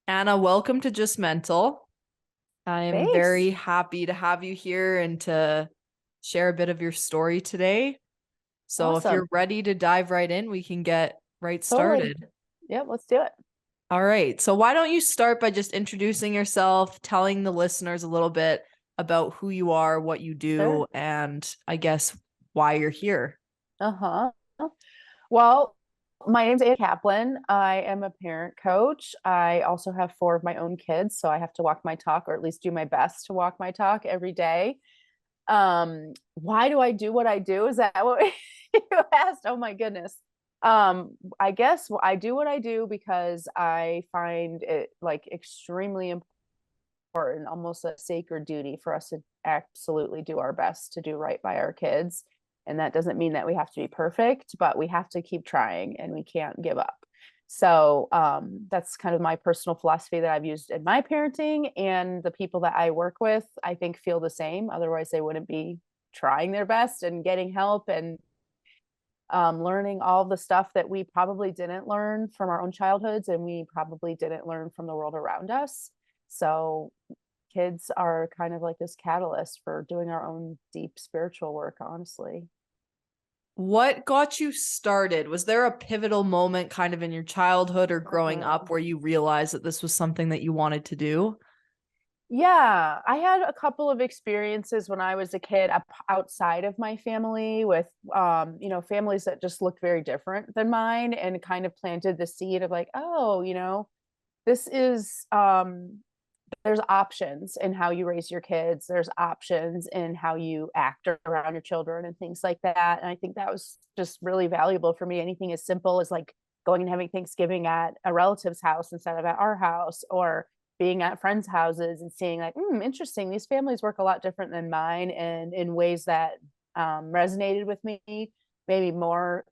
Anna, welcome to Just Mental. I am Thanks. very happy to have you here and to share a bit of your story today. So, if Awesome. you're ready to dive right in, we can get right Totally. started. Yep, let's do it. All right. So, why don't you start by just introducing yourself, telling the listeners a little bit about who you are, what you Sure. do, and I guess why you're here? Uh-huh. Well, my name's Ann Kaplan. I am a parent coach. I also have four of my own kids, so I have to walk my talk, or at least do my best to walk my talk every day. Why do I do what I do? Is that what you asked? Oh my goodness. I guess I do what I do because I find it like extremely important, almost a sacred duty for us to absolutely do our best to do right by our kids. And that doesn't mean that we have to be perfect, but we have to keep trying and we can't give up. So that's kind of my personal philosophy that I've used in my parenting, and the people that I work with, I think, feel the same. Otherwise, they wouldn't be trying their best and getting help and learning all the stuff that we probably didn't learn from our own childhoods and we probably didn't learn from the world around us. So kids are kind of like this catalyst for doing our own deep spiritual work, honestly. What got you started? Was there a pivotal moment kind of in your childhood or growing up Uh, where you realized that this was something that you wanted to do? yeah, I had a couple of experiences when I was a kid outside of my family with, families that just looked very different than mine, and kind of planted the seed of like, oh, this is there's options in how you raise your kids. There's options in how you act around your children and things like that. And I think that was just really valuable for me. Anything as simple as like going and having Thanksgiving at a relative's house instead of at our house, or being at friends' houses and seeing like, interesting, these families work a lot different than mine, and in ways that resonated with me, maybe more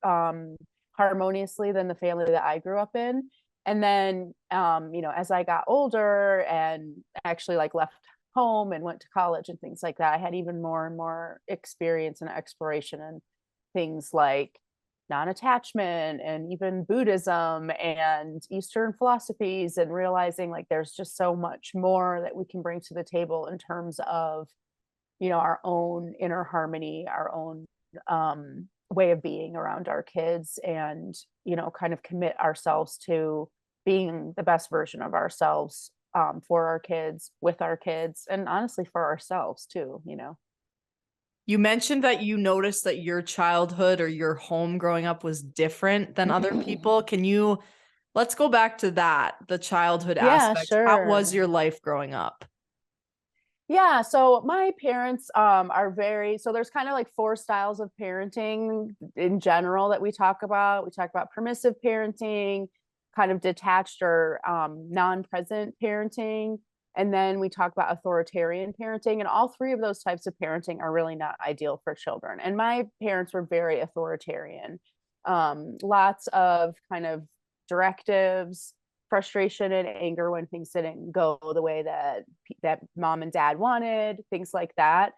harmoniously than the family that I grew up in. And then as I got older and actually like left home and went to college and things like that, I had even more and more experience and exploration and things like non-attachment and even Buddhism and Eastern philosophies, and realizing like there's just so much more that we can bring to the table in terms of our own inner harmony, our own way of being around our kids, and kind of commit ourselves to being the best version of ourselves, for our kids, with our kids, and honestly for ourselves too. You mentioned that you noticed that your childhood or your home growing up was different than other people. Let's go back to that, the childhood Yeah, aspect. How was sure. your life growing up? Yeah, so my parents are very, so there's kind of like four styles of parenting in general that we talk about. We talk about permissive parenting, kind of detached or non-present parenting, and then we talk about authoritarian parenting. And all three of those types of parenting are really not ideal for children. And my parents were very authoritarian. Lots of kind of directives, frustration and anger when things didn't go the way that mom and dad wanted, things like that.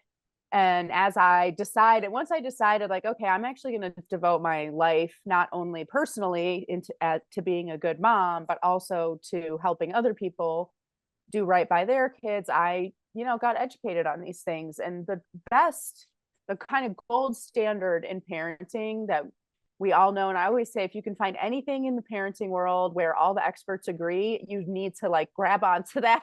And once I decided, like, okay, I'm actually going to devote my life not only personally to being a good mom, but also to helping other people do right by their kids. I, got educated on these things, and the kind of gold standard in parenting that we all know. And I always say, if you can find anything in the parenting world where all the experts agree, you need to like grab onto that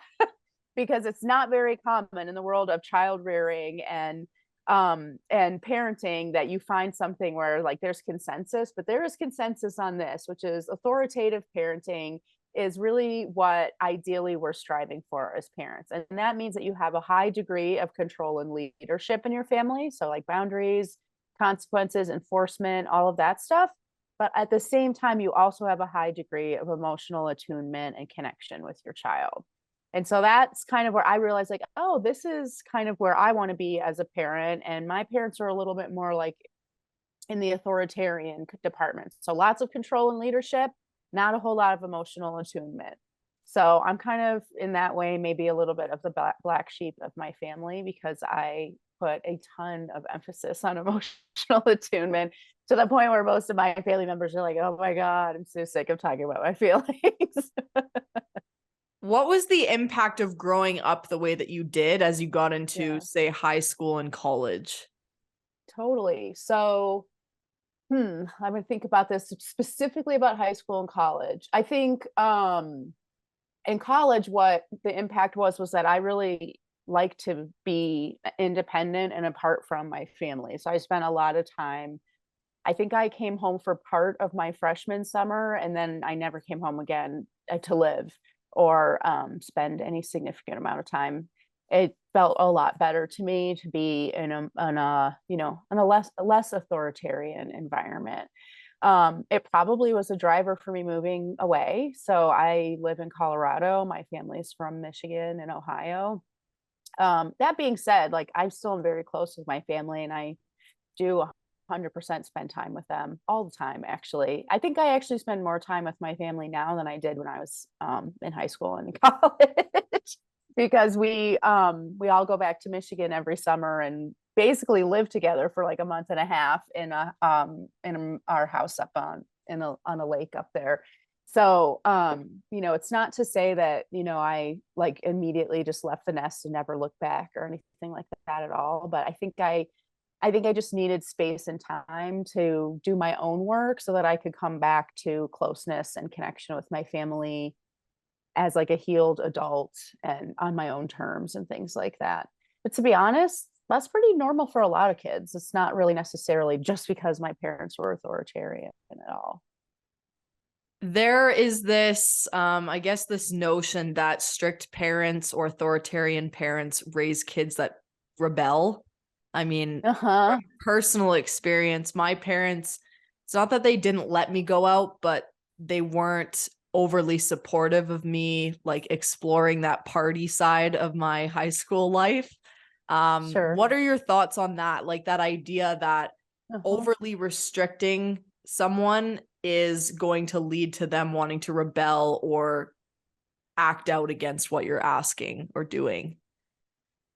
because it's not very common in the world of child rearing and parenting that you find something where like there's consensus. But there is consensus on this, which is authoritative parenting is really what ideally we're striving for as parents. And that means that you have a high degree of control and leadership in your family. So, like boundaries, consequences, enforcement, all of that stuff. But at the same time, you also have a high degree of emotional attunement and connection with your child. And so that's kind of where I realized, like, oh, this is kind of where I want to be as a parent. And my parents are a little bit more like in the authoritarian department. So lots of control and leadership, not a whole lot of emotional attunement. So I'm kind of in that way, maybe a little bit of the black sheep of my family, because I put a ton of emphasis on emotional attunement to the point where most of my family members are like, oh my God, I'm so sick of talking about my feelings. What was the impact of growing up the way that you did as you got into, Yeah, say, high school and college? totally. So, I'm gonna think about this specifically about high school and college. I think in college, what the impact was that I really like to be independent and apart from my family. So I spent a lot of time. I think I came home for part of my freshman summer, and then I never came home again to live or spend any significant amount of time. It felt a lot better to me to be in a less authoritarian environment. It probably was a driver for me moving away. So I live in Colorado. My family's from Michigan and Ohio. That being said, like I'm still very close with my family, and I do 100% spend time with them all the time. Actually, I think I actually spend more time with my family now than I did when I was in high school and in college, because we all go back to Michigan every summer and basically live together for like a month and a half in our house up on a lake up there. So it's not to say that I like immediately just left the nest and never looked back or anything like that at all, but I think I just needed space and time to do my own work so that I could come back to closeness and connection with my family as like a healed adult and on my own terms and things like that. But to be honest, that's pretty normal for a lot of kids. It's not really necessarily just because my parents were authoritarian at all. There is this, I guess, this notion that strict parents or authoritarian parents raise kids that rebel. I mean, Uh-huh. personal experience, my parents, it's not that they didn't let me go out, but they weren't overly supportive of me like exploring that party side of my high school life. Sure. What are your thoughts on that? Like that idea that Uh-huh. overly restricting someone is going to lead to them wanting to rebel or act out against what you're asking or doing.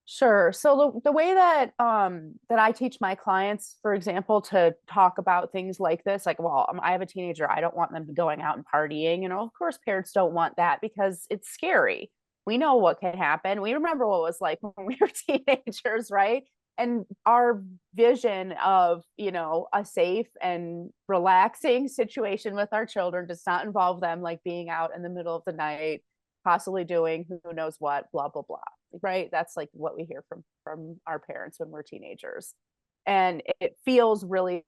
Sure. So the way that I teach my clients, for example, to talk about things like this, like, well, I have a teenager, I don't want them going out and partying. Of course, parents don't want that because it's scary. We know what can happen. We remember what it was like when we were teenagers, right? And our vision of, a safe and relaxing situation with our children does not involve them like being out in the middle of the night, possibly doing who knows what, blah, blah, blah, right? That's like what we hear from our parents when we're teenagers. And it feels really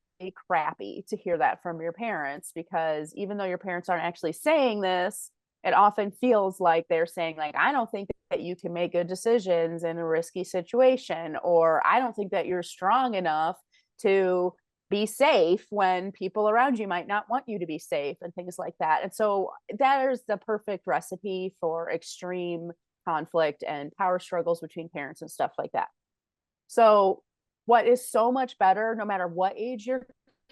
crappy to hear that from your parents, because even though your parents aren't actually saying this, it often feels like they're saying, like, I don't think that you can make good decisions in a risky situation, or I don't think that you're strong enough to be safe when people around you might not want you to be safe, and things like that. And so that is the perfect recipe for extreme conflict and power struggles between parents and stuff like that. So what is so much better, no matter what age your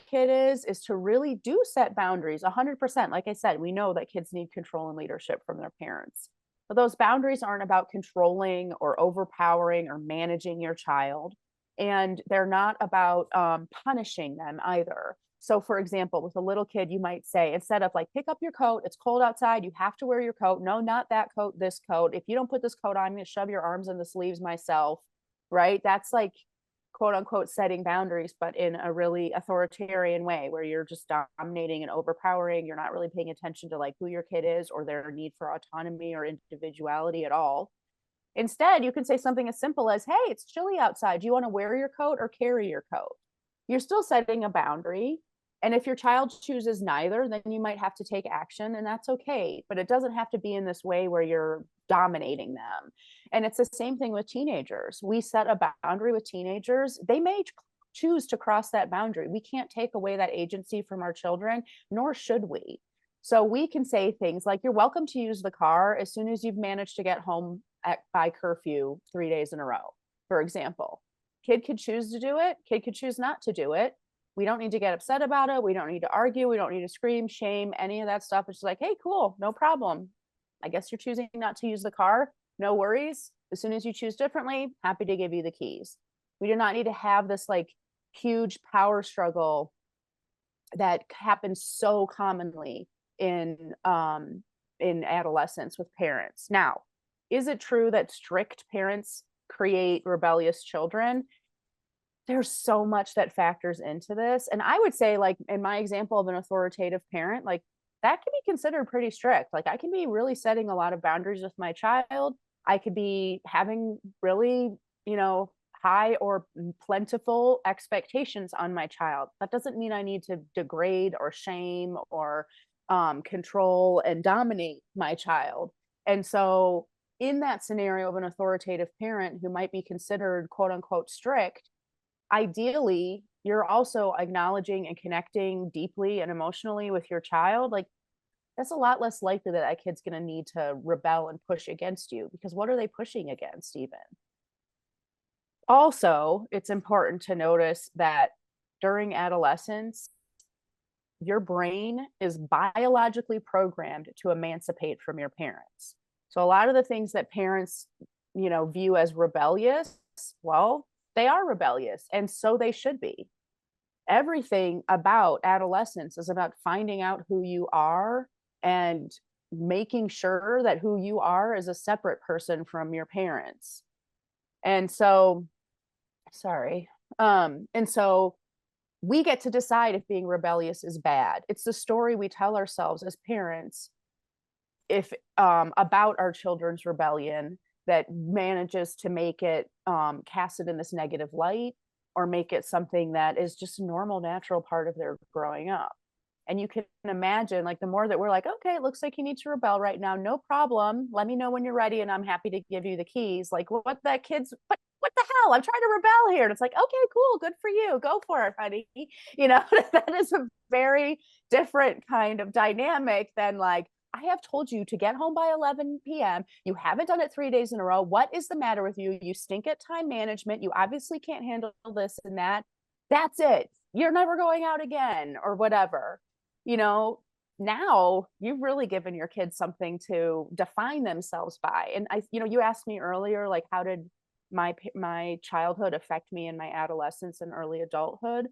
kid is to really do set boundaries 100%. Like I said, we know that kids need control and leadership from their parents, but those boundaries aren't about controlling or overpowering or managing your child, and they're not about punishing them either. So for example, with a little kid, you might say, instead of like, pick up your coat, it's cold outside, you have to wear your coat. No, not that coat, this coat. If you don't put this coat on, I'm going to shove your arms in the sleeves myself. Right? That's like, quote unquote, setting boundaries, but in a really authoritarian way where you're just dominating and overpowering. You're not really paying attention to like who your kid is or their need for autonomy or individuality at all. Instead, you can say something as simple as, hey, it's chilly outside. Do you want to wear your coat or carry your coat? You're still setting a boundary. And if your child chooses neither, then you might have to take action, and that's okay. But it doesn't have to be in this way where you're dominating them. And it's the same thing with teenagers. We set a boundary with teenagers. They may choose to cross that boundary. We can't take away that agency from our children, nor should we. So we can say things like, you're welcome to use the car as soon as you've managed to get home by curfew 3 days in a row, for example. Kid could choose to do it. Kid could choose not to do it. We don't need to get upset about it. We don't need to argue. We don't need to scream, shame, any of that stuff. It's just like, hey, cool, no problem. I guess you're choosing not to use the car. No worries. As soon as you choose differently, happy to give you the keys. We do not need to have this like huge power struggle that happens so commonly in in adolescence with parents. Now, is it true that strict parents create rebellious children? There's so much that factors into this. And I would say, like, in my example of an authoritative parent, like, that can be considered pretty strict. Like, I can be really setting a lot of boundaries with my child. I could be having really, high or plentiful expectations on my child. That doesn't mean I need to degrade or shame or control and dominate my child. And so, in that scenario of an authoritative parent who might be considered quote unquote strict, ideally you're also acknowledging and connecting deeply and emotionally with your child. Like, that's a lot less likely that that kid's going to need to rebel and push against you, because what are they pushing against even? Also, it's important to notice that during adolescence, your brain is biologically programmed to emancipate from your parents. So a lot of the things that parents, view as rebellious, well, they are rebellious, and so they should be. Everything about adolescence is about finding out who you are and making sure that who you are is a separate person from your parents. And so, sorry. And so we get to decide if being rebellious is bad. It's the story we tell ourselves as parents if about our children's rebellion that manages to make it cast it in this negative light, or make it something that is just a normal, natural part of their growing up. And you can imagine, like, the more that we're like, okay, it looks like you need to rebel right now, no problem, let me know when you're ready and I'm happy to give you the keys. Like, what that kid's what the hell, I'm trying to rebel here. And it's like, okay, cool, good for you, go for it, honey. That is a very different kind of dynamic than, like, I have told you to get home by 11 p.m. You haven't done it 3 days in a row. What is the matter with you? You stink at time management. You obviously can't handle this and that. That's it. You're never going out again, or whatever. Now you've really given your kids something to define themselves by. And you asked me earlier, like, how did my childhood affect me in my adolescence and early adulthood?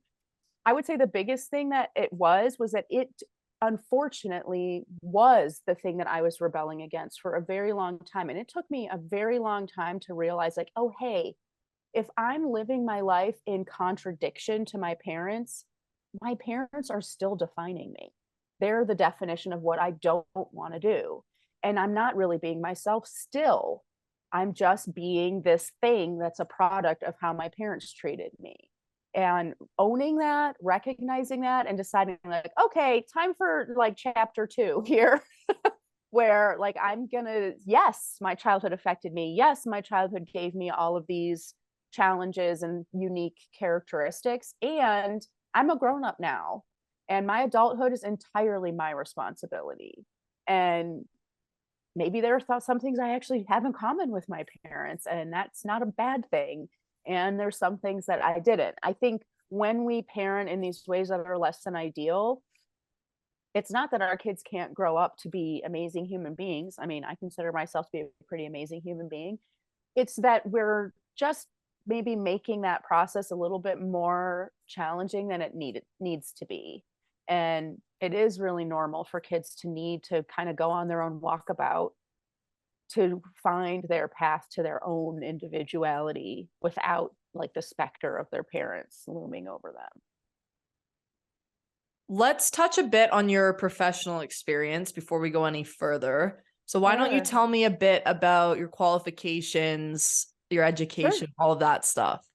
I would say the biggest thing that it was that it unfortunately was the thing that I was rebelling against for a very long time. And it took me a very long time to realize, like, oh, hey, if I'm living my life in contradiction to my parents are still defining me. They're the definition of what I don't want to do. And I'm not really being myself still. I'm just being this thing that's a product of how my parents treated me. And owning that, recognizing that, and deciding, like, okay, time for, like, chapter 2 here, where, like, yes, my childhood affected me. Yes, my childhood gave me all of these challenges and unique characteristics. And I'm a grown up now, and my adulthood is entirely my responsibility. And maybe there are some things I actually have in common with my parents, and that's not a bad thing. And there's some things that I didn't. I think when we parent in these ways that are less than ideal, it's not that our kids can't grow up to be amazing human beings. I mean, I consider myself to be a pretty amazing human being. It's that we're just maybe making that process a little bit more challenging than it needs to be. And it is really normal for kids to need to kind of go on their own walkabout to find their path to their own individuality without, like, the specter of their parents looming over them. Let's touch a bit on your professional experience before we go any further. So why don't you Sure. tell me a bit about your qualifications, your education, all of that stuff?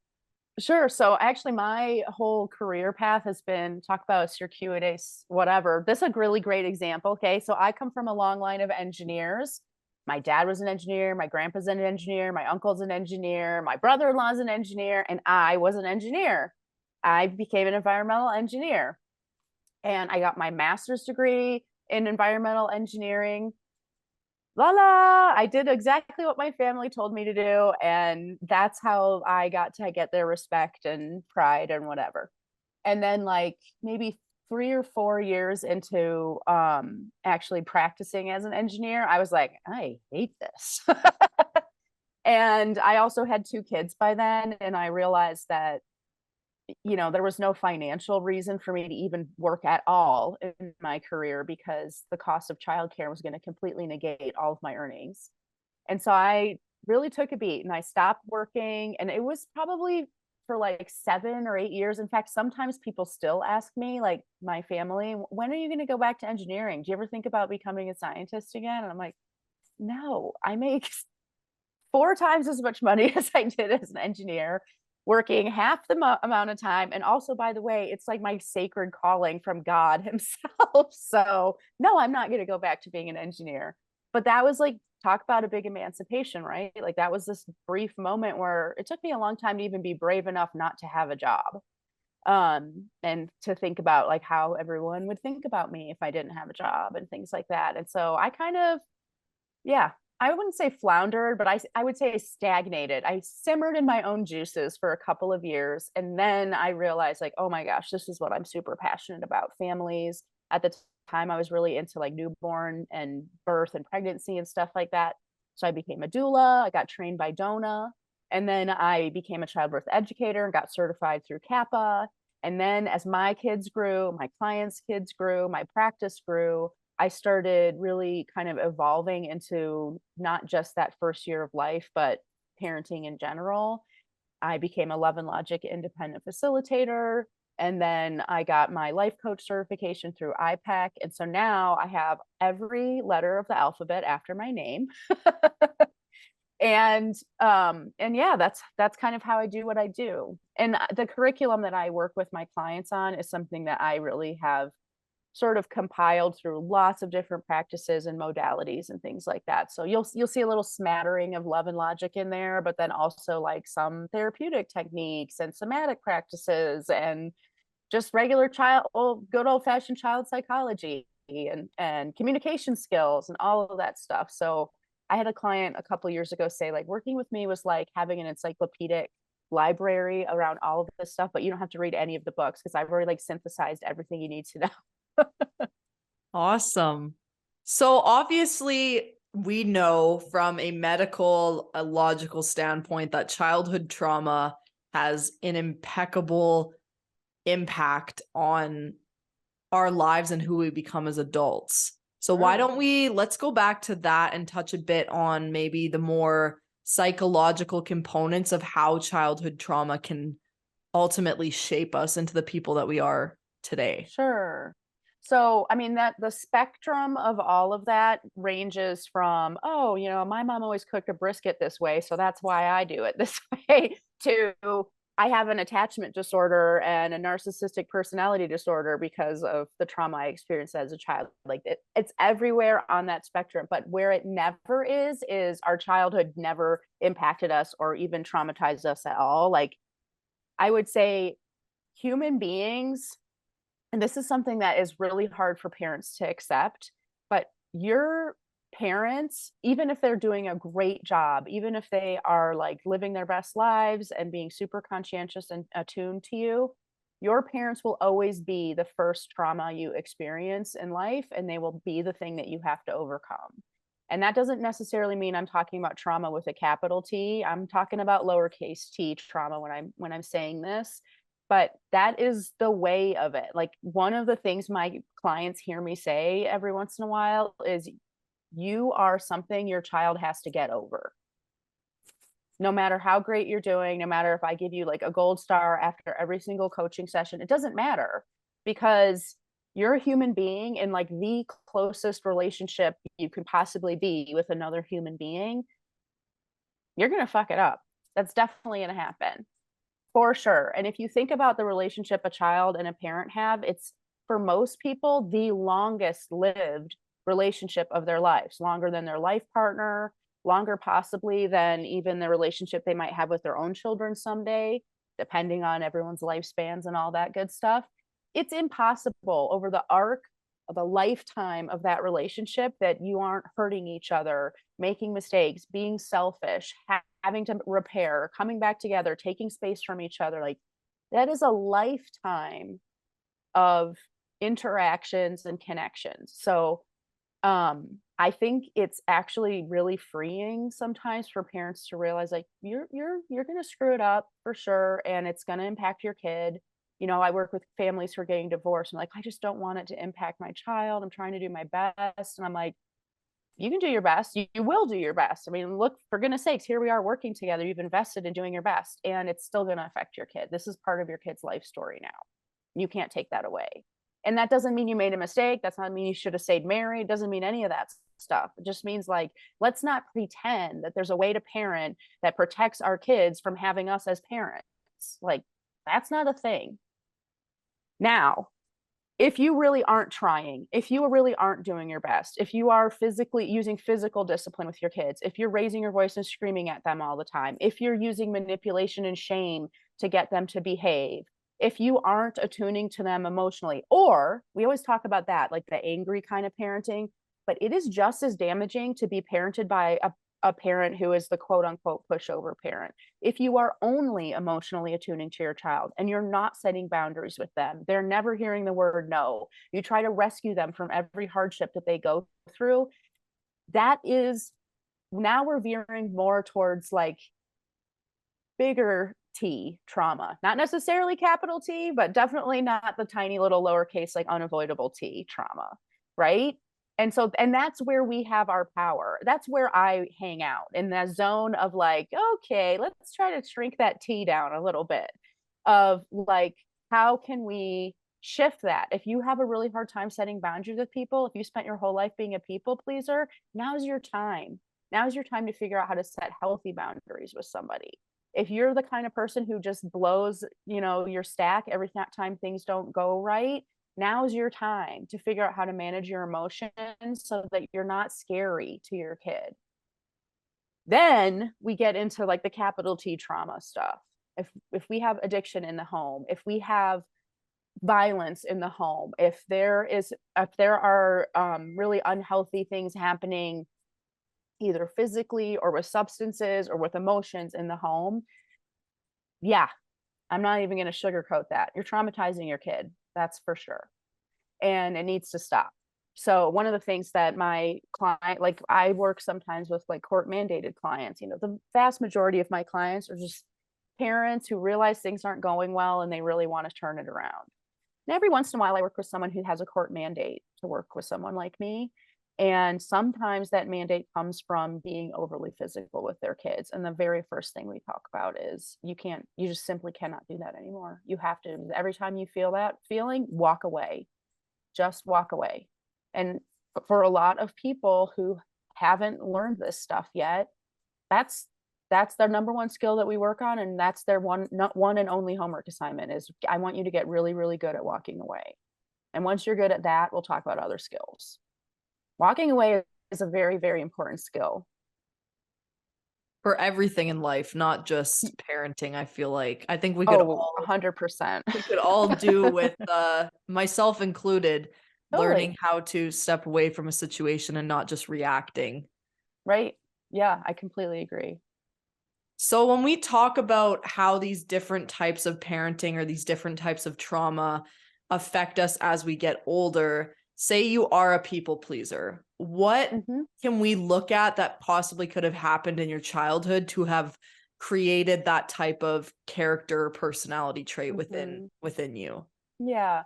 Sure. So actually, my whole career path has been, talk about a circuitous whatever. This is a really great example. Okay. So I come from a long line of engineers. My dad was an engineer. My grandpa's an engineer. My uncle's an engineer. My brother-in-law's an engineer. And I was an engineer. I became an environmental engineer. And I got my master's degree in environmental engineering. La la, I did exactly what my family told me to do. And that's how I got to get their respect and pride and whatever. And then, like, maybe 3 or 4 years into actually practicing as an engineer, I was like, I hate this. And I also had 2 kids by then. And I realized that there was no financial reason for me to even work at all in my career because the cost of childcare was going to completely negate all of my earnings. And so I really took a beat and I stopped working. And it was probably for like 7 or 8 years. In fact, sometimes people still ask me, like my family, when are you going to go back to engineering? Do you ever think about becoming a scientist again? And I'm like, no, I make 4 times as much money as I did as an engineer, working half the amount of time. And also, by the way, it's like my sacred calling from God Himself. So, no, I'm not going to go back to being an engineer. But that was like, talk about a big emancipation, right? Like, that was this brief moment where it took me a long time to even be brave enough not to have a job. And to think about like how everyone would think about me if I didn't have a job and things like that. And so I kind of, yeah, I wouldn't say floundered, but I would say stagnated. I simmered in my own juices for a couple of years. And then I realized, like, oh my gosh, this is what I'm super passionate about, families. At the time, I was really into like newborn and birth and pregnancy and stuff like that. So I became a doula. I got trained by DONA. And then I became a childbirth educator and got certified through CAPA. And then as my kids grew, my clients' kids grew, my practice grew, I started really kind of evolving into not just that first year of life, but parenting in general. I became a Love and Logic independent facilitator. And then I got my life coach certification through IPAC. And so now I have every letter of the alphabet after my name. And yeah, that's kind of how I do what I do. And the curriculum that I work with my clients on is something that I really have sort of compiled through lots of different practices and modalities and things like that. So you'll see a little smattering of Love and Logic in there, but then also like some therapeutic techniques and somatic practices and just regular good old fashioned child psychology and communication skills and all of that stuff. So I had a client a couple years ago say, like, working with me was like having an encyclopedic library around all of this stuff, but you don't have to read any of the books because I've already like synthesized everything you need to know. Awesome. So obviously, we know from a medical, a logical standpoint that childhood trauma has an impeccable impact on our lives and who we become as adults. So why don't let's go back to that and touch a bit on maybe the more psychological components of how childhood trauma can ultimately shape us into the people that we are today. Sure. So, I mean, that the spectrum of all of that ranges from, oh, my mom always cooked a brisket this way, so that's why I do it this way, to I have an attachment disorder and a narcissistic personality disorder because of the trauma I experienced as a child. Like it's everywhere on that spectrum. But where it never is our childhood never impacted us or even traumatized us at all. Like I would say human beings, and this is something that is really hard for parents to accept, but your parents, even if they're doing a great job, even if they are like living their best lives and being super conscientious and attuned to you, your parents will always be the first trauma you experience in life, and they will be the thing that you have to overcome. And that doesn't necessarily mean I'm talking about trauma with a capital T. I'm talking about lowercase t trauma when I'm saying this. But that is the way of it. Like one of the things my clients hear me say every once in a while is, you are something your child has to get over. No matter how great you're doing, no matter if I give you like a gold star after every single coaching session, it doesn't matter, because you're a human being in like the closest relationship you could possibly be with another human being. You're going to fuck it up. That's definitely going to happen. For sure. And if you think about the relationship a child and a parent have, it's for most people the longest lived relationship of their lives, longer than their life partner, longer possibly than even the relationship they might have with their own children someday, depending on everyone's lifespans and all that good stuff. It's impossible over the arc of a lifetime of that relationship that you aren't hurting each other, making mistakes, being selfish, having to repair, coming back together, taking space from each other. Like that is a lifetime of interactions and connections. So I think it's actually really freeing sometimes for parents to realize like you're going to screw it up for sure and it's going to impact your kid. You know, I work with families who are getting divorced and like I just don't want it to impact my child. I'm trying to do my best and I'm like you can do your best. You will do your best. I mean, look, for goodness sakes, here we are working together. You've invested in doing your best and it's still going to affect your kid. This is part of your kid's life story now. You can't take that away. And that doesn't mean you made a mistake. That's not mean you should have stayed married. It doesn't mean any of that stuff. It just means like, let's not pretend that there's a way to parent that protects our kids from having us as parents. Like, that's not a thing. Now, if you really aren't trying, if you really aren't doing your best, if you are physically using physical discipline with your kids, if you're raising your voice and screaming at them all the time, if you're using manipulation and shame to get them to behave, if you aren't attuning to them emotionally, or we always talk about that, like the angry kind of parenting, but it is just as damaging to be parented by a parent who is the quote unquote pushover parent. If you are only emotionally attuning to your child and you're not setting boundaries with them, they're never hearing the word no, you try to rescue them from every hardship that they go through, that is, now we're veering more towards like bigger T trauma, not necessarily capital T, but definitely not the tiny little lowercase, like unavoidable T trauma, right? And so, and that's where we have our power. That's where I hang out in that zone of like, okay, let's try to shrink that T down a little bit of like, how can we shift that? If you have a really hard time setting boundaries with people, if you spent your whole life being a people pleaser, now's your time. Now's your time to figure out how to set healthy boundaries with somebody. If you're the kind of person who just blows, you know, your stack every time things don't go right, now's your time to figure out how to manage your emotions so that you're not scary to your kid. Then we get into like the capital T trauma stuff. If we have addiction in the home, if we have violence in the home, if there are really unhealthy things happening either physically or with substances or with emotions in the home, yeah, I'm not even going to sugarcoat that. You're traumatizing your kid. That's for sure. And it needs to stop. So one of the things that my client, like I work sometimes with like court mandated clients, you know, the vast majority of my clients are just parents who realize things aren't going well and they really want to turn it around. And every once in a while, I work with someone who has a court mandate to work with someone like me. And sometimes that mandate comes from being overly physical with their kids. And the very first thing we talk about is you just simply cannot do that anymore. You have to, every time you feel that feeling, walk away, just walk away. And for a lot of people who haven't learned this stuff yet, that's their number one skill that we work on. And that's their one and only homework assignment is I want you to get really, really good at walking away. And once you're good at that, we'll talk about other skills. Walking away is a very, very important skill. For everything in life, not just parenting. I feel like I think we could Oh, all 100%. we could all do with myself included, learning Totally. how to step away from a situation and not just reacting. Right. Yeah, I completely agree. So when we talk about how these different types of parenting or these different types of trauma affect us as we get older, say you are a people pleaser, what Mm-hmm. can we look at that possibly could have happened in your childhood to have created that type of character or personality trait Mm-hmm. within you? Yeah.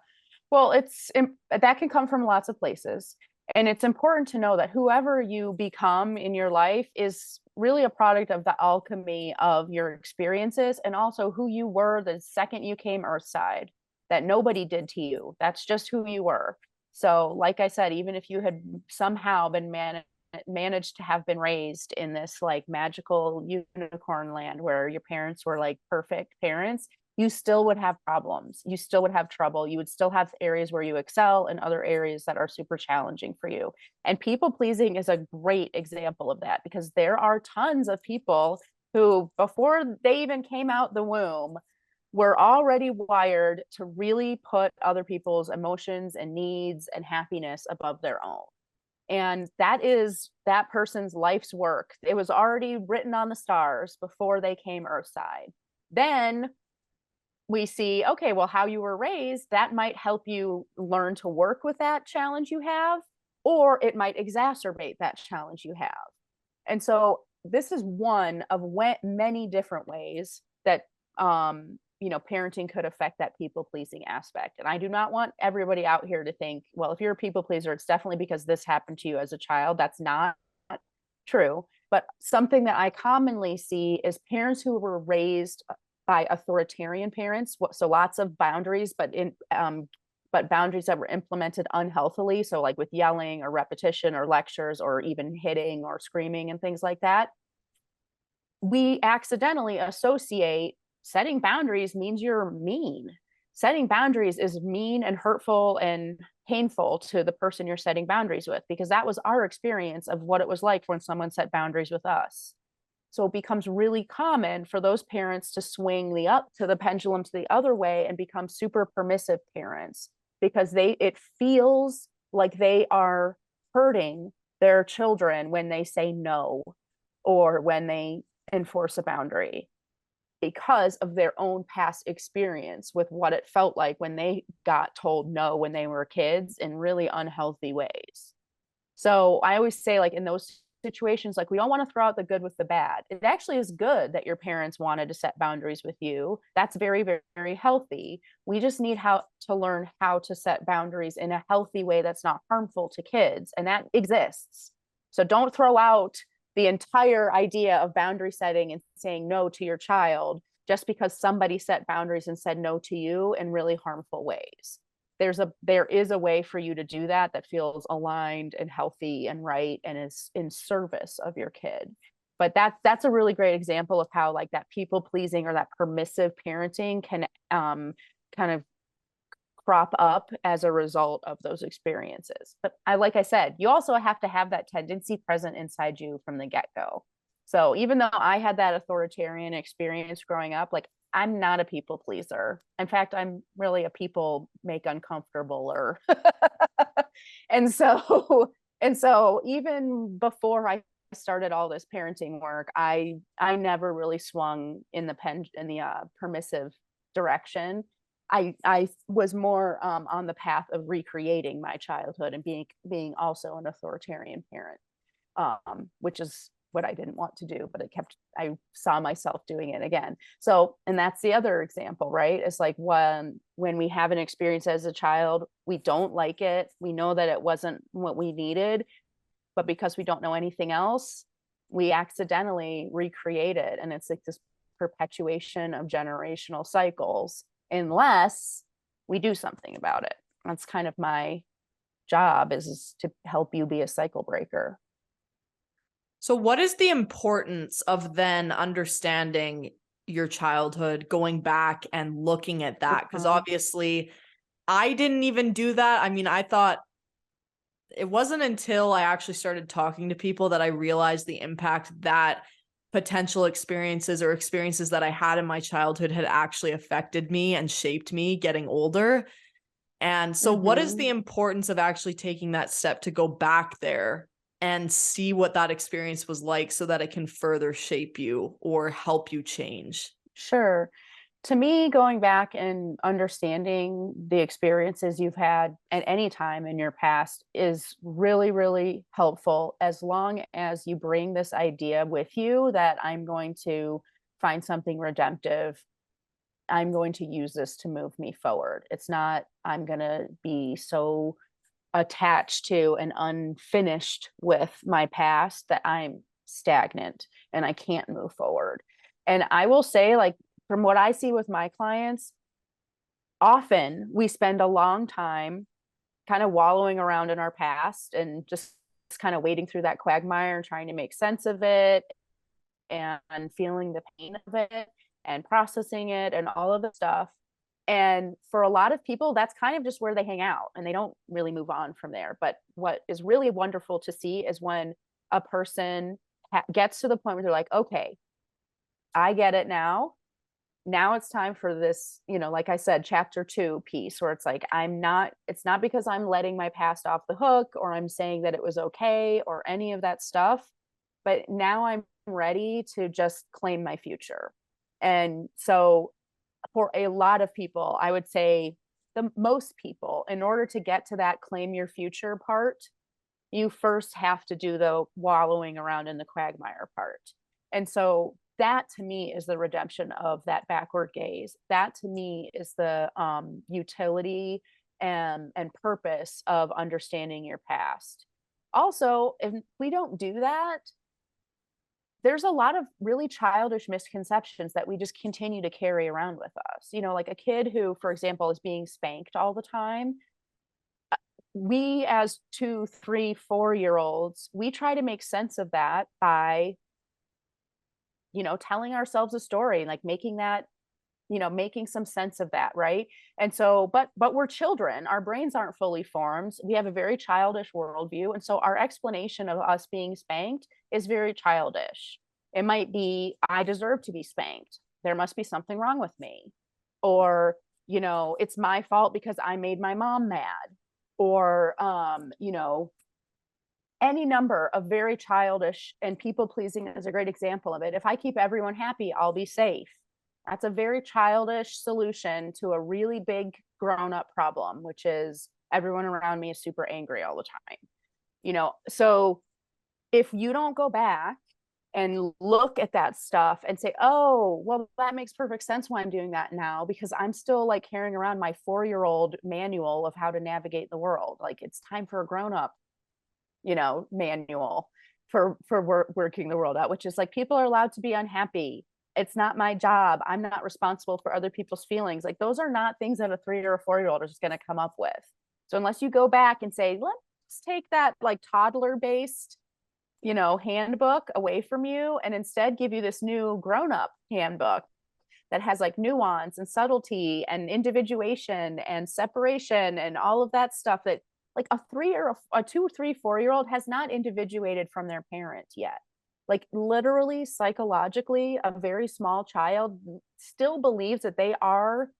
Well, that can come from lots of places. And it's important to know that whoever you become in your life is really a product of the alchemy of your experiences and also who you were the second you came earthside, that nobody did to you. That's just who you were. So, like I said, even if you had somehow been managed to have been raised in this like magical unicorn land where your parents were like perfect parents, you still would have problems. You still would have trouble. You would still have areas where you excel and other areas that are super challenging for you. And people pleasing is a great example of that because there are tons of people who, before they even came out the womb, were already wired to really put other people's emotions and needs and happiness above their own. And that is that person's life's work. It was already written on the stars before they came earthside. Then we see, okay, well, how you were raised, that might help you learn to work with that challenge you have, or it might exacerbate that challenge you have. And so this is one of many different ways that parenting could affect that people pleasing aspect. And I do not want everybody out here to think, well, if you're a people pleaser, it's definitely because this happened to you as a child. That's not true. But something that I commonly see is parents who were raised by authoritarian parents, so lots of boundaries, but boundaries that were implemented unhealthily, so like with yelling or repetition or lectures or even hitting or screaming and things like that. We accidentally associate setting boundaries means you're mean. Setting boundaries is mean and hurtful and painful to the person you're setting boundaries with, because that was our experience of what it was like when someone set boundaries with us. So it becomes really common for those parents to swing the pendulum to the other way and become super permissive parents, because it feels like they are hurting their children when they say no or when they enforce a boundary, because of their own past experience with what it felt like when they got told no when they were kids in really unhealthy ways. So I always say, like, in those situations, like, we don't want to throw out the good with the bad. It actually is good that your parents wanted to set boundaries with you. That's very, very, very healthy. We just need to learn how to set boundaries in a healthy way that's not harmful to kids, and that exists. So don't throw out the entire idea of boundary setting and saying no to your child just because somebody set boundaries and said no to you in really harmful ways. There is a way for you to do that feels aligned and healthy and right and is in service of your kid. But that's a really great example of how, like, that people pleasing or that permissive parenting can kind of crop up as a result of those experiences. But like I said, you also have to have that tendency present inside you from the get-go. So even though I had that authoritarian experience growing up, like, I'm not a people pleaser. In fact, I'm really a people make uncomfortabler. And so even before I started all this parenting work, I never really swung in the permissive direction. I was more on the path of recreating my childhood and being also an authoritarian parent, which is what I didn't want to do, but I saw myself doing it again. So, and that's the other example, right? It's like when we have an experience as a child, we don't like it. We know that it wasn't what we needed, but because we don't know anything else, we accidentally recreate it. And it's like this perpetuation of generational cycles, unless we do something about it. That's kind of my job, is to help you be a cycle breaker. So what is the importance of then understanding your childhood, going back and looking at that? Because obviously I didn't even do that. I mean, I thought it wasn't until I actually started talking to people that I realized the impact that potential experiences or experiences that I had in my childhood had actually affected me and shaped me getting older. And so what is the importance of actually taking that step to go back there and see what that experience was like so that it can further shape you or help you change? Sure. To me, going back and understanding the experiences you've had at any time in your past is really, really helpful, as long as you bring this idea with you that I'm going to find something redemptive. I'm going to use this to move me forward. It's not, I'm going to be so attached to and unfinished with my past that I'm stagnant and I can't move forward. And I will say, like, from what I see with my clients, often we spend a long time kind of wallowing around in our past and just kind of wading through that quagmire and trying to make sense of it and feeling the pain of it and processing it and all of the stuff. And for a lot of people, that's kind of just where they hang out and they don't really move on from there. But what is really wonderful to see is when a person gets to the point where they're like, okay, I get it now. Now it's time for this, like I said, chapter 2 piece, where it's like, it's not because I'm letting my past off the hook or I'm saying that it was okay or any of that stuff, but now I'm ready to just claim my future. And so for a lot of people, I would say most people, in order to get to that claim your future part, You first have to do the wallowing around in the quagmire part. And so that to me is the redemption of that backward gaze. That to me is the utility and purpose of understanding your past. Also, if we don't do that, there's a lot of really childish misconceptions that we just continue to carry around with us. You know, like a kid who, for example, is being spanked all the time. We as 2, 3, 4 year olds, we try to make sense of that by, you know, telling ourselves a story, like making that, you know, making some sense of that, right? And so, but we're children, our brains aren't fully formed, we have a very childish worldview, and so our explanation of us being spanked is very childish. It might be, I deserve to be spanked, there must be something wrong with me, or, you know, it's my fault because I made my mom mad, or you know, any number of very childish, and people pleasing is a great example of it. If I keep everyone happy, I'll be safe. That's a very childish solution to a really big grown up problem, which is everyone around me is super angry all the time. You know, so if you don't go back and look at that stuff and say, oh, well, that makes perfect sense why I'm doing that now, because I'm still like carrying around my 4-year-old manual of how to navigate the world. Like it's time for a grown up, you know, manual for working the world out, which is like people are allowed to be unhappy. It's not my job. I'm not responsible for other people's feelings. Like those are not things that a 3 or a 4-year-old is just going to come up with. So unless you go back and say, let's take that like toddler based, you know, handbook away from you and instead give you this new grown up handbook that has like nuance and subtlety and individuation and separation and all of that stuff that like a 3 or a 2, 3, 4-year old has not individuated from their parent yet. Like literally psychologically, a very small child still believes that they are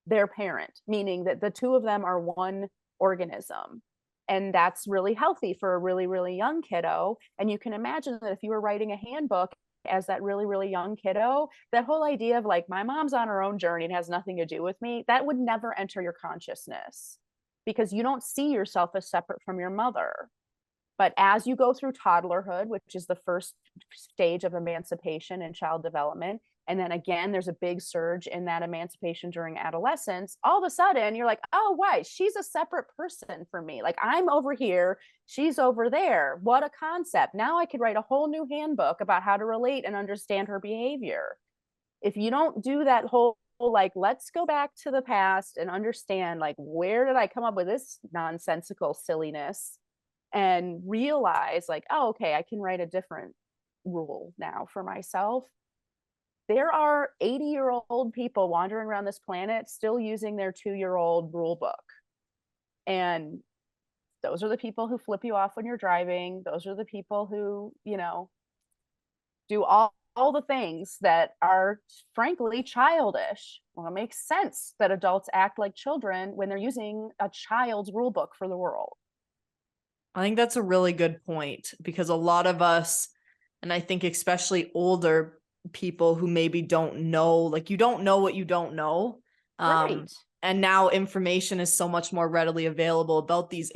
their parent, meaning that the two of them are one organism. And that's really healthy for a really, really young kiddo. And you can imagine that if you were writing a handbook as that really, really young kiddo, that whole idea of like, my mom's on her own journey and has nothing to do with me, that would never enter your consciousness because you don't see yourself as separate from your mother. But as you go through toddlerhood, which is the first stage of emancipation and child development, and then again, there's a big surge in that emancipation during adolescence, all of a sudden you're like, oh, why? She's a separate person from me. Like I'm over here, she's over there. What a concept. Now I could write a whole new handbook about how to relate and understand her behavior. If you don't do that whole, like, let's go back to the past and understand, like, where did I come up with this nonsensical silliness? And realize like, oh, okay, I can write a different rule now for myself. There are 80-year-old people wandering around this planet still using their 2-year-old rule book. And those are the people who flip you off when you're driving. Those are the people who, you know, do all the things that are frankly childish. Well, it makes sense that adults act like children when they're using a child's rule book for the world. I think that's a really good point because a lot of us, and I think especially older people who maybe don't know, like you don't know what you don't know. Right. And now information is so much more readily available about the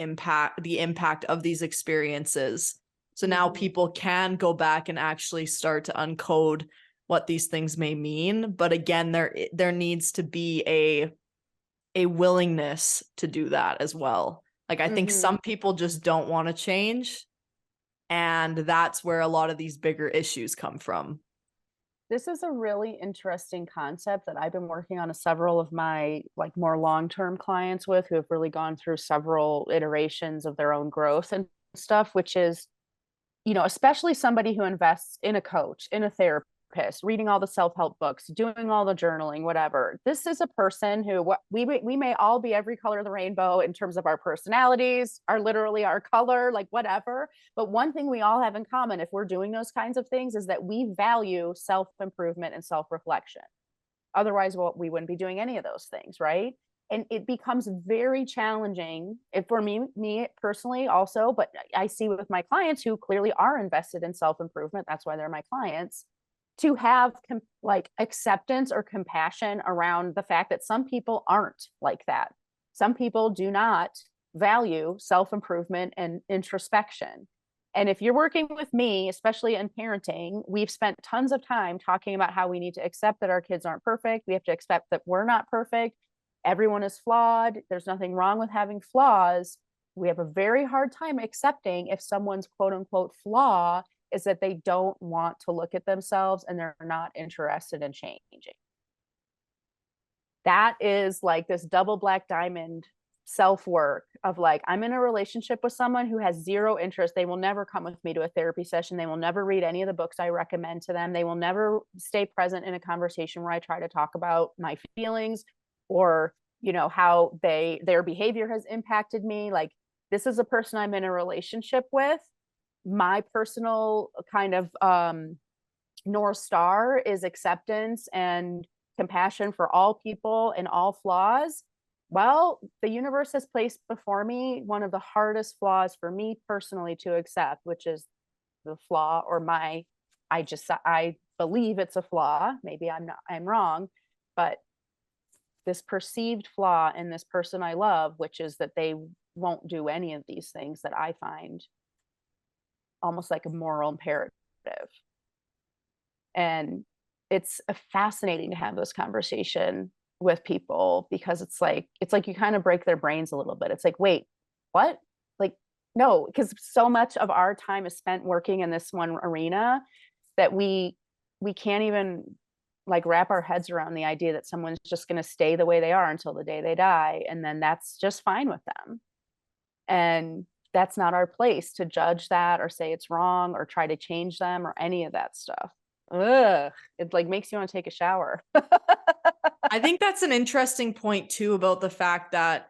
impact of these experiences. So now people can go back and actually start to uncode what these things may mean. But again, there needs to be a willingness to do that as well. Like I think some people just don't want to change. And that's where a lot of these bigger issues come from. This is a really interesting concept that I've been working on several of my like more long-term clients with who have really gone through several iterations of their own growth and stuff, which is, you know, especially somebody who invests in a coach, in a therapist, reading all the self-help books, doing all the journaling, whatever. This is a person who we may all be every color of the rainbow in terms of our personalities, our color, like whatever. But one thing we all have in common if we're doing those kinds of things is that we value self-improvement and self-reflection. Otherwise, well, we wouldn't be doing any of those things, right? And it becomes very challenging for me personally also, but I see with my clients who clearly are invested in self-improvement, that's why they're my clients, to have like acceptance or compassion around the fact that some people aren't like that. Some people do not value self-improvement and introspection. And if you're working with me, especially in parenting, we've spent tons of time talking about how we need to accept that our kids aren't perfect. We have to accept that we're not perfect. Everyone is flawed. There's nothing wrong with having flaws. We have a very hard time accepting if someone's quote unquote flaw is that they don't want to look at themselves and they're not interested in changing. That is like this double black diamond self-work of like, I'm in a relationship with someone who has zero interest. They will never come with me to a therapy session. They will never read any of the books I recommend to them. They will never stay present in a conversation where I try to talk about my feelings or, you know, how their behavior has impacted me. Like, this is a person I'm in a relationship with. My personal kind of North Star is acceptance and compassion for all people and all flaws. Well, the universe has placed before me one of the hardest flaws for me personally to accept, which is the flaw or I believe it's a flaw. Maybe I'm wrong, but this perceived flaw in this person I love, which is that they won't do any of these things that I find almost like a moral imperative. And it's fascinating to have this conversation with people because it's like you kind of break their brains a little bit. It's like, wait, what? Like, no, because so much of our time is spent working in this one arena that we can't even like wrap our heads around the idea that someone's just going to stay the way they are until the day they die, and then that's just fine with them. And that's not our place to judge that or say it's wrong or try to change them or any of that stuff. Ugh, it like makes you want to take a shower. I think that's an interesting point too about the fact that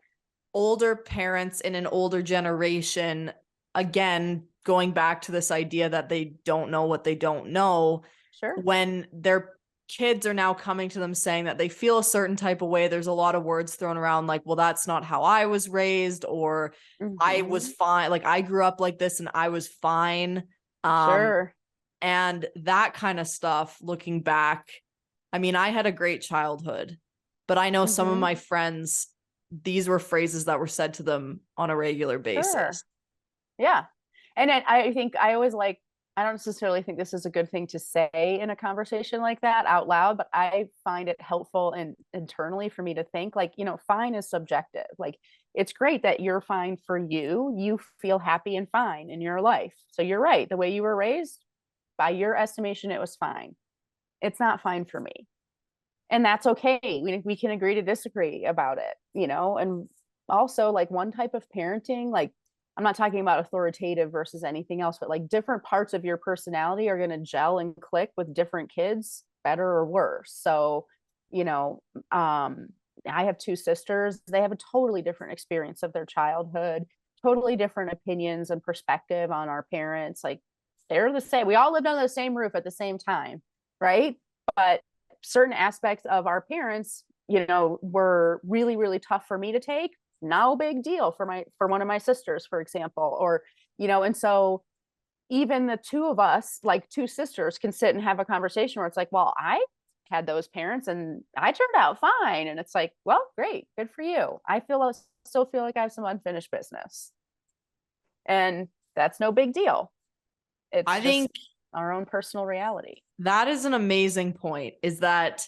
older parents in an older generation, again, going back to this idea that they don't know what they don't know, Sure. when their kids are now coming to them saying that they feel a certain type of way, there's a lot of words thrown around like, well, that's not how I was raised, or I was fine. Like, I grew up like this and I was fine. Sure. And that kind of stuff, looking back, I mean, I had a great childhood, but I know some of my friends, these were phrases that were said to them on a regular basis. Sure. Yeah. And I think I always like, I don't necessarily think this is a good thing to say in a conversation like that out loud, but I find it helpful and internally for me to think like, you know, fine is subjective. Like, it's great that you're fine for you. You feel happy and fine in your life. So you're right. The way you were raised, by your estimation, it was fine. It's not fine for me. And that's okay. We can agree to disagree about it, you know? And also, like, one type of parenting, like, I'm not talking about authoritative versus anything else, but like different parts of your personality are going to gel and click with different kids, better or worse. So, you know, I have two sisters. They have a totally different experience of their childhood, totally different opinions and perspective on our parents. Like, they're the same. We all lived under the same roof at the same time, right? But certain aspects of our parents, you know, were really, really tough for me to take. No big deal for one of my sisters, for example, or, you know, and so even the two of us, like two sisters, can sit and have a conversation where it's like, well, I had those parents and I turned out fine. And it's like, well, great, good for you. Still feel like I have some unfinished business. And that's no big deal. I think our own personal reality. That is an amazing point, is that,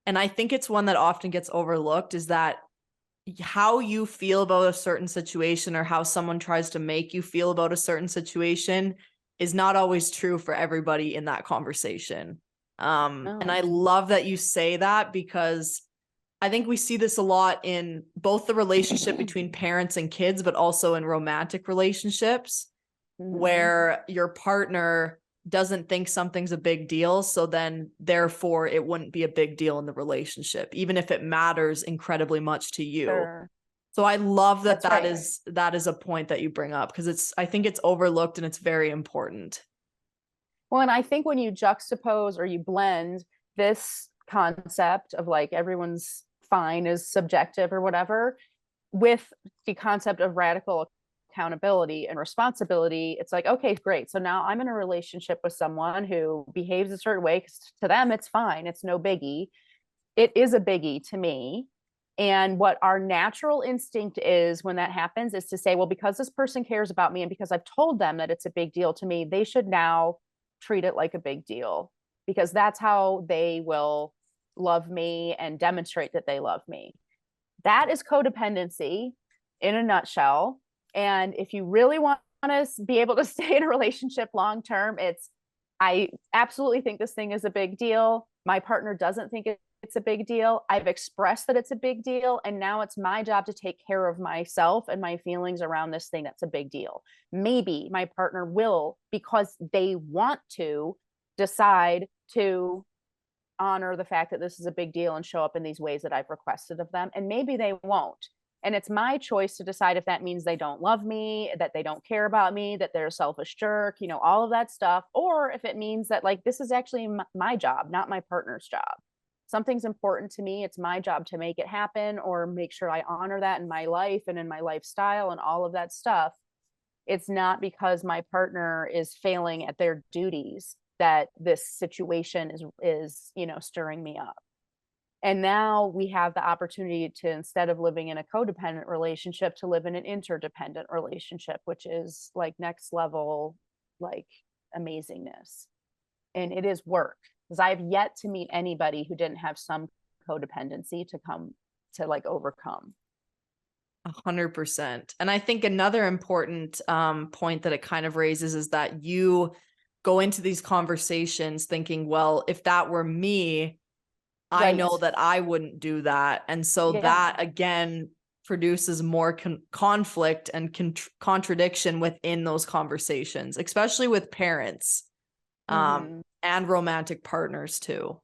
and I think it's one that often gets overlooked, is that how you feel about a certain situation or how someone tries to make you feel about a certain situation is not always true for everybody in that conversation. And I love that you say that, because I think we see this a lot in both the relationship between parents and kids, but also in romantic relationships, where your partner doesn't think something's a big deal, so then therefore it wouldn't be a big deal in the relationship, even if it matters incredibly much to you. Sure. So I love that that is a point that you bring up, because I think it's overlooked and it's very important. Well, and I think when you juxtapose or you blend this concept of like everyone's fine is subjective or whatever with the concept of radical accountability and responsibility, it's like, okay, great. So now I'm in a relationship with someone who behaves a certain way because to them it's fine. It's no biggie. It is a biggie to me. And what our natural instinct is when that happens is to say, well, because this person cares about me and because I've told them that it's a big deal to me, they should now treat it like a big deal, because that's how they will love me and demonstrate that they love me. That is codependency in a nutshell. And if you really want to be able to stay in a relationship long term, it's, I absolutely think this thing is a big deal. My partner doesn't think it's a big deal. I've expressed that it's a big deal. And now it's my job to take care of myself and my feelings around this thing that's a big deal. Maybe my partner will, because they want to, decide to honor the fact that this is a big deal and show up in these ways that I've requested of them. And maybe they won't. And it's my choice to decide if that means they don't love me, that they don't care about me, that they're a selfish jerk, you know, all of that stuff. Or if it means that, like, this is actually my job, not my partner's job. Something's important to me. It's my job to make it happen or make sure I honor that in my life and in my lifestyle and all of that stuff. It's not because my partner is failing at their duties that this situation is, you know, stirring me up. And now we have the opportunity to, instead of living in a codependent relationship, to live in an interdependent relationship, which is like next level, like amazingness. And it is work, because I have yet to meet anybody who didn't have some codependency to come to like overcome. 100%. And I think another important point that it kind of raises is that you go into these conversations thinking, well, if that were me, I know Right. that I wouldn't do that. And so Yeah. that again produces more conflict and contradiction within those conversations, especially with parents Mm-hmm. and romantic partners too.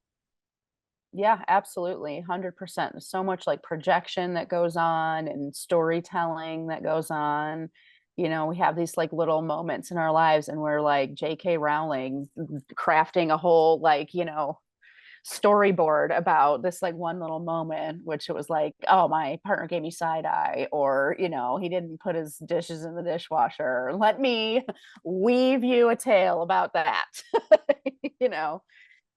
Yeah, absolutely. 100%. There's so much like projection that goes on and storytelling that goes on. You know, we have these like little moments in our lives and we're like JK Rowling crafting a whole like, you know, storyboard about this like one little moment, which it was like, oh, my partner gave me side eye, or, you know, he didn't put his dishes in the dishwasher. Let me weave you a tale about that, you know.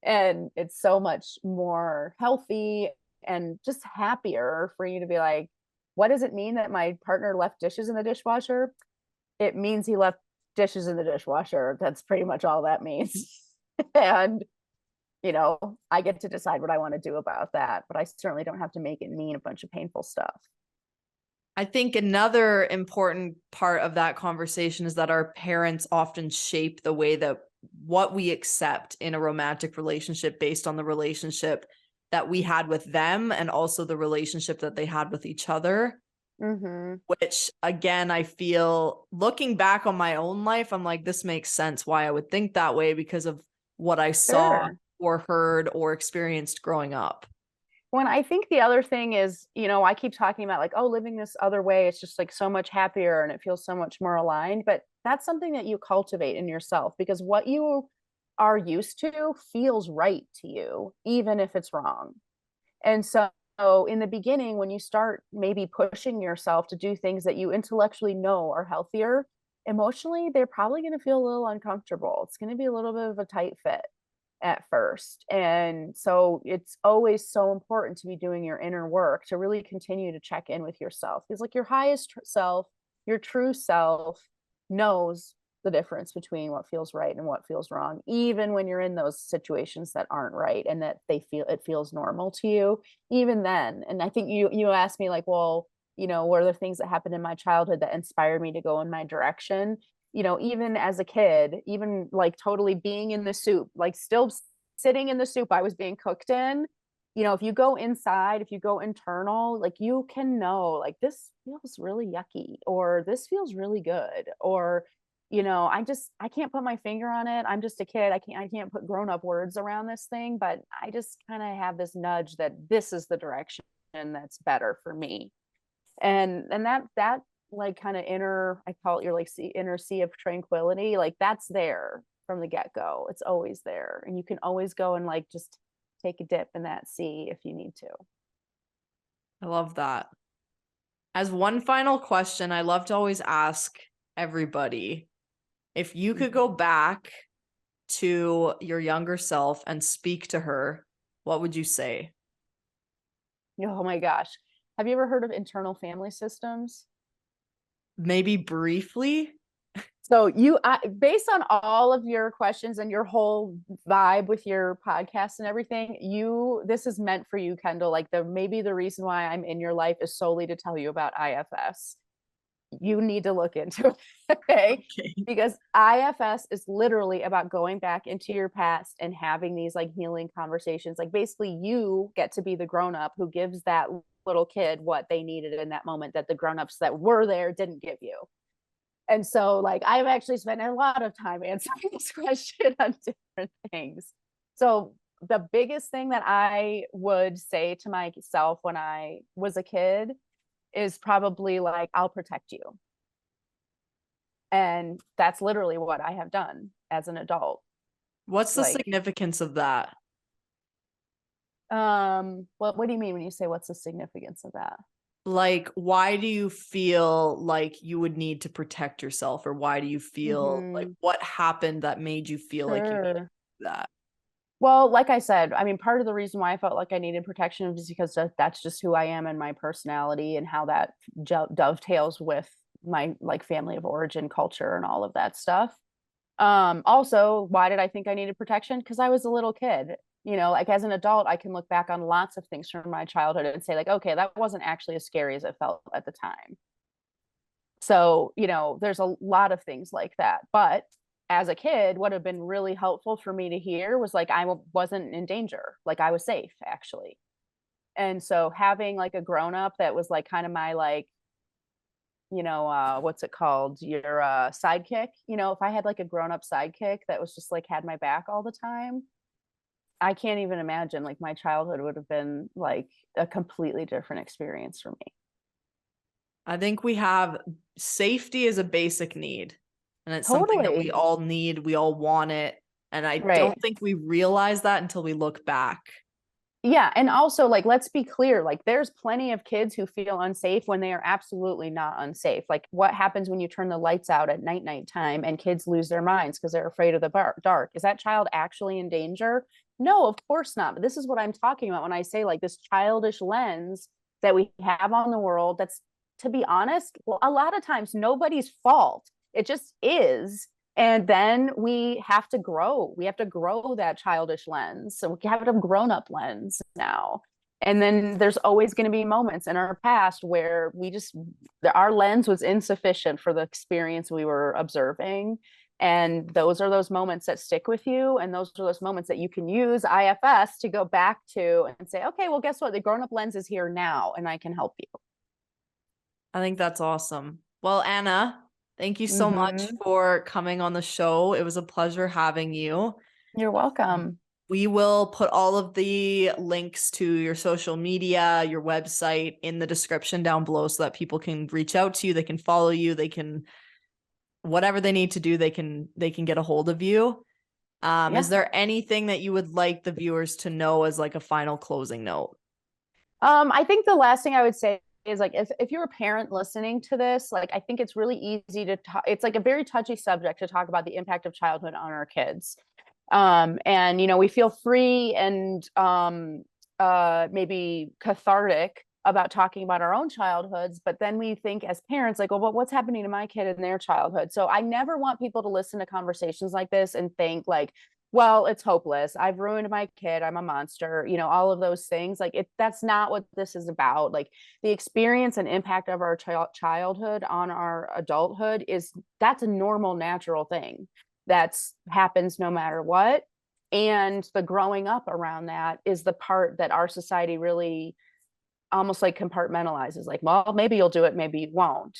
And it's so much more healthy and just happier for you to be like, what does it mean that my partner left dishes in the dishwasher? It means he left dishes in the dishwasher. That's pretty much all that means. And, you know, I get to decide what I want to do about that, but I certainly don't have to make it mean a bunch of painful stuff. I think another important part of that conversation is that our parents often shape the way that what we accept in a romantic relationship based on the relationship that we had with them and also the relationship that they had with each other. Mm-hmm. Which again, I feel looking back on my own life, I'm like, this makes sense why I would think that way because of what I saw Sure. or heard or experienced growing up. When I think the other thing is, you know, I keep talking about like, oh, living this other way, it's just like so much happier and it feels so much more aligned. But that's something that you cultivate in yourself, because what you are used to feels right to you, even if it's wrong. And so in the beginning, when you start maybe pushing yourself to do things that you intellectually know are healthier, emotionally, they're probably going to feel a little uncomfortable. It's going to be a little bit of a tight fit at first. And so it's always so important to be doing your inner work to really continue to check in with yourself, because like your highest self, your true self knows the difference between what feels right and what feels wrong, even when you're in those situations that aren't right and that they feel it feels normal to you, even then. And I think you asked me like, well, you know, what are the things that happened in my childhood that inspired me to go in my direction? You know, even as a kid, even like totally being in the soup, like still sitting in the soup I was being cooked in, you know, if you go inside, if you go internal, like you can know like this feels really yucky or this feels really good, or, you know, I can't put my finger on it. I'm just a kid. I can't put grown-up words around this thing, but I just kind of have this nudge that this is the direction that's better for me. And that like kind of inner, I call it your like inner sea of tranquility, like that's there from the get-go. It's always there, and you can always go and like just take a dip in that sea if you need to. I love that. As one final question, I love to always ask everybody if you could go back to your younger self and speak to her, what would you say? Oh my gosh. Have you ever heard of internal family systems? Maybe briefly. So based on all of your questions and your whole vibe with your podcast and everything, this is meant for you, Kendall. Like maybe the reason why I'm in your life is solely to tell you about IFS. You need to look into it, okay? Because IFS is literally about going back into your past and having these like healing conversations. Like basically you get to be the grown-up who gives that little kid what they needed in that moment that the grown-ups that were there didn't give you. And so like I've actually spent a lot of time answering this question on different things. So the biggest thing that I would say to myself when I was a kid is probably like, I'll protect you. And that's literally what I have done as an adult. What's the Like, significance of that? what do you mean when you say what's the significance of that? Like, why do you feel like you would need to protect yourself, or why do you feel like what happened that made you feel like you needed to do that? Well, like I said, I mean, part of the reason why I felt like I needed protection is because that's just who I am and my personality and how that dovetails with my like family of origin, culture, and all of that stuff. Also, why did I think I needed protection? Because I was a little kid. You know, like as an adult, I can look back on lots of things from my childhood and say, like, okay, that wasn't actually as scary as it felt at the time. So, you know, there's a lot of things like that. But as a kid, what have been really helpful for me to hear was like I wasn't in danger, like I was safe actually. And so having like a grown up that was like kind of my like, you know, what's it called? Your sidekick. You know, if I had like a grown up sidekick that was just like had my back all the time, I can't even imagine like my childhood would have been like a completely different experience for me. I think we have safety is a basic need, and it's something that we Totally. all need, we all want it, and I Right. don't think we realize that until we look back. Yeah, and also like let's be clear, like there's plenty of kids who feel unsafe when they are absolutely not unsafe. Like what happens when you turn the lights out at night time and kids lose their minds because they're afraid of the dark? Is that child actually in danger? No, of course not. But this is what I'm talking about when I say like this childish lens that we have on the world that's, to be honest, well, a lot of times nobody's fault. It just is. And then we have to grow. We have to grow that childish lens. So we have a grown up lens now. And then there's always going to be moments in our past where our lens was insufficient for the experience we were observing. And those are those moments that stick with you. And those are those moments that you can use IFS to go back to and say, okay, well, guess what? The grown up lens is here now and I can help you. I think that's awesome. Well, Anna, thank you so much for coming on the show. It was a pleasure having you. You're welcome. We will put all of the links to your social media, your website in the description down below so that people can reach out to you, they can follow you, they can whatever they need to do, they can get a hold of you. Is there anything that you would like the viewers to know as like a final closing note? I think the last thing I would say is like if you're a parent listening to this, like I think it's really easy to talk. It's like a very touchy subject to talk about the impact of childhood on our kids. And you know, we feel free and maybe cathartic about talking about our own childhoods, but then we think as parents like, well, what's happening to my kid in their childhood? So I never want people to listen to conversations like this and think like, well, it's hopeless, I've ruined my kid, I'm a monster, you know, all of those things. Like that's not what this is about. Like the experience and impact of our childhood on our adulthood that's a normal, natural thing that's happens no matter what. And the growing up around that is the part that our society really almost like compartmentalizes, like, well, maybe you'll do it, maybe you won't.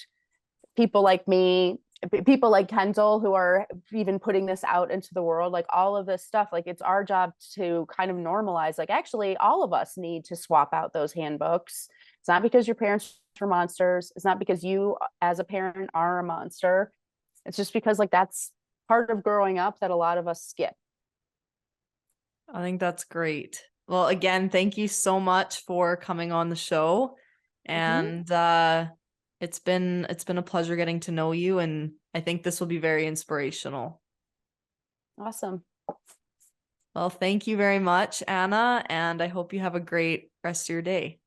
People like me, people like Kendall, who are even putting this out into the world, like all of this stuff, like it's our job to kind of normalize, like actually all of us need to swap out those handbooks. It's not because your parents were monsters. It's not because you as a parent are a monster. It's just because like that's part of growing up that a lot of us skip. I think that's great. Well, again, thank you so much for coming on the show. And it's been a pleasure getting to know you, and I think this will be very inspirational. Awesome. Well, thank you very much, Anna, and I hope you have a great rest of your day.